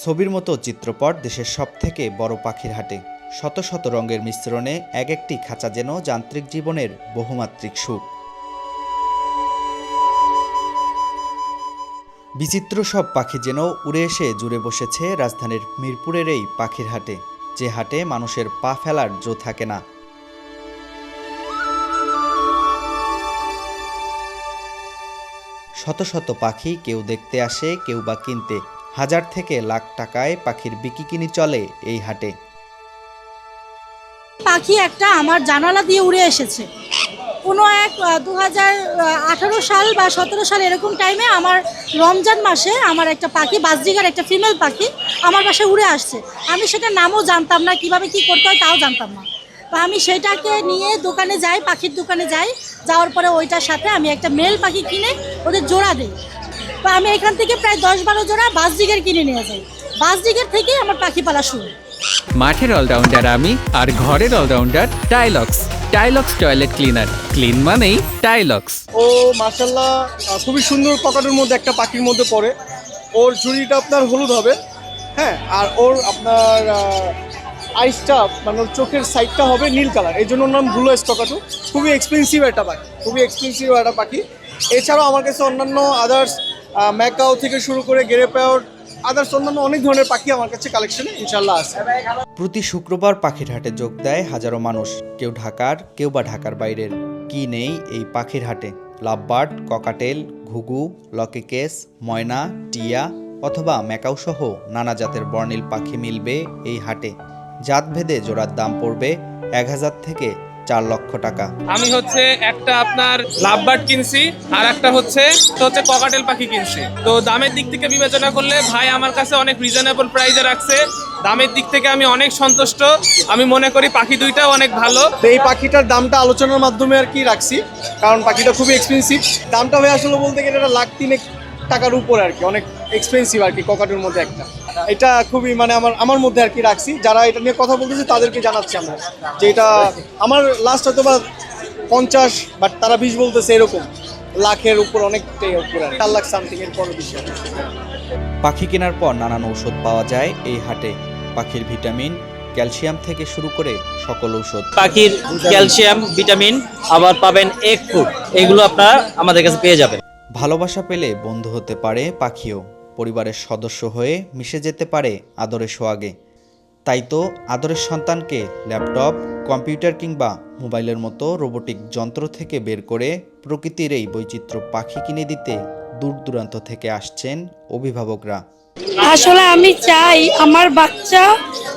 ছবির মতো চিত্রপট দেশের সবথেকে বড় পাখির হাটে। শত শত রঙের মিশ্রণে এক একটি খাঁচা যেন যান্ত্রিক জীবনের বহুমাত্রিক সুখ। বিচিত্র সব পাখি যেন উড়ে এসে জুড়ে বসেছে রাজধানীর মিরপুরের এই পাখির হাটে, যে হাটে মানুষের পা ফেলার জো থাকে না। শত শত পাখি কেউ দেখতে আসে, কেউ বা কিনতে। হাজার থেকে লাখ টাকায় পাখির বিকিকিনি চলে এই হাটে। পাখি একটা আমার জানালা দিয়ে উড়ে এসেছে কোনো এক 2018 সাল বা 17 সাল এরকম টাইমে আমার রমজান মাসে আমার একটা পাখি বাজরিগার একটা ফিমেল পাখি আমার বাসায় উড়ে আসছে। আমি সেটার নামও জানতাম না, কিভাবে কি করতে হয় তাও জানতাম না। তো আমি সেটাকে নিয়ে দোকানে যাই, পাখির দোকানে যাই। যাওয়ার পরে ওইটার সাথে আমি একটা মেল পাখি কিনে ওদের জোড়া দিই। তো আমি এখান থেকে প্রায় 10-12 জোড়া বাজরিগার কিনে নিয়ে যাই। বাজরিগার থেকেই আমার পাখি পালা শুরু। মাঠের অলরাউন্ডার আমি, আর ঘরের allrounder Tylox. Tylox toilet cleaner, clean মানেই টাইলক্স। ও মাশাআল্লাহ খুবই সুন্দর ককাটের মধ্যে একটা পাখির মধ্যে পড়ে। ওর জুড়িটা আপনার হলুদ হবে, হ্যাঁ, আর ওর আপনার আইসটা মানে ওর চোখের সাইডটা হবে নীল কালার, এই জন্য ওর নাম ব্লু আইস ককাটু। খুবই এক্সপেন্সিভ একটা পাখি, এছাড়াও আমার কাছে অন্যান্য আদার্স ম্যাকাও থেকে শুরু করে গেরে প্যাওয়ার আদার্স অন্যান্য অনেক ধরনের পাখি আমার কাছে কালেকশনে ইনশাল্লাহ আছে। প্রতি শুক্রবার পাখির হাটে যোগ দেয় হাজারো মানুষ, কেউ ঢাকার, কেউ বা ঢাকার বাইরের। কি নেই এই পাখির হাটে? লাভবার্ড, ককাটেল, ঘুঘু, লকেকেস, ময়না, টিয়া অথবা ম্যাকাও সহ নানা জাতের বর্ণিল পাখি মিলবে এই হাটে। জাতভেদে জোড়ার দাম পড়বে 1000 থেকে 4 লক্ষ টাকা। আমি একটা আপনার লাভবার্ড কিনছি, আর একটা হচ্ছে ককাটেল পাখি কিনছি। তো দামের দিক থেকে বিবেচনা করলে ভাই আমার কাছে অনেক রিজনেবল প্রাইসে রাখছে। দামের দিক থেকে আমি অনেক সন্তুষ্ট। আমি মনে করি পাখি দুইটাও অনেক ভালো। তো এই পাখিটার দামটা আলোচনার মাধ্যমে আর কি রাখছি, কারণ পাখিটা খুবই এক্সপেন্সিভ। দামটা হয়ে আসলে বলতে গেলে এটা 1,03,000 টাকার উপরে আর কি, অনেক এক্সপেন্সিভ আর কি ককাটের মধ্যে একটা। এটা খুবই মানে আমার মধ্যে আর কি রাখছি। যারা এটা নিয়ে কথা বলতেছে তাদেরকে জানাচ্ছি আমরা যে এটা আমার লাস্ট হয়তো বা 50, বাট তারা 20 বলতেছে, এরকম লাখের উপর, অনেকটাই উপরে, 4 লাখ সামথিং এর পর বেশি। পাখি কেনার পর নানান ঔষধ পাওয়া যায় এই হাটে। পাখির ভিটামিন, ক্যালসিয়াম থেকে শুরু করে সকল ঔষধ। পাখির ক্যালসিয়াম, ভিটামিন, আবার পাবেন এগ ফুড, এগুলো আপনারা আমাদের কাছে পেয়ে যাবেন। ভালোবাসা পেলে বন্ধু হতে পারে পাখিও, পরিবারের সদস্য হয়ে মিশে যেতে পারে আদরের সোহাগে। তাই তো আদরের সন্তানকে ল্যাপটপ, কম্পিউটার কিংবা মোবাইলের মতো রোবোটিক যন্ত্র থেকে বের করে প্রকৃতির এই বৈচিত্র্য পাখি কিনে দিতে দূর দূরান্ত থেকে আসছেন অভিভাবকরা। আসলে আমি চাই আমার বাচ্চা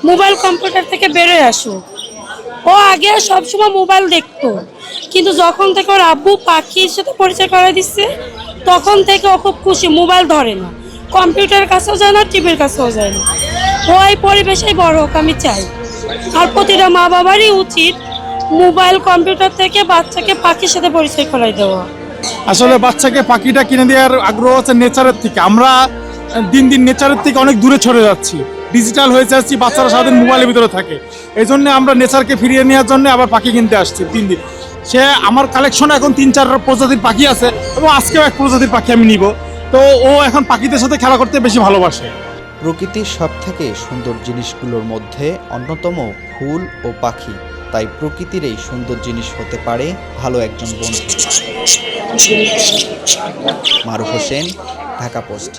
মোবাইল কম্পিউটার থেকে বেরোয় আসুক। ও আগে সবসময় মোবাইল দেখতো, কিন্তু যখন থেকে ওর আব্বু পাখির সাথে পরিচয় করে দিচ্ছে তখন থেকে ও খুব খুশি। মোবাইল ধরে না, কম্পিউটারের কাছেও যায় না, টিভির কাছেও যায় না। ও এই পরিবেশেই বড় হোক আমি চাই। আর প্রতিটা মা বাবারই উচিত মোবাইল কম্পিউটার থেকে বাচ্চাকে পাখির সাথে পরিচয় করাই দেওয়া। আসলে বাচ্চাকে পাখিটা কিনে দেওয়ার আগ্রহ আছে নেচারের থেকে। আমরা দিন দিন নেচারের থেকে অনেক দূরে সরে যাচ্ছি, ডিজিটাল হয়ে যাচ্ছি, বাচ্চারা সারাদিন মোবাইলের ভিতরে থাকে। এই জন্য আমরা নেচারকে ফিরিয়ে নেওয়ার জন্য আবার পাখি কিনতে আসছি। দিন সে আমার কালেকশনে এখন 3-4 প্রজাতির পাখি আছে, এবং আজকেও এক প্রজাতির পাখি আমি নিব। তো ও এখন পাখিদের সাথে খেলা করতে বেশি ভালোবাসে। প্রকৃতির সবথেকে সুন্দর জিনিসগুলোর মধ্যে অন্যতম ফুল ও পাখি। তাই প্রকৃতির এই সুন্দর জিনিস হতে পারে ভালো একজন বন্ধু। মারুফ হোসেন, ঢাকা পোস্ট।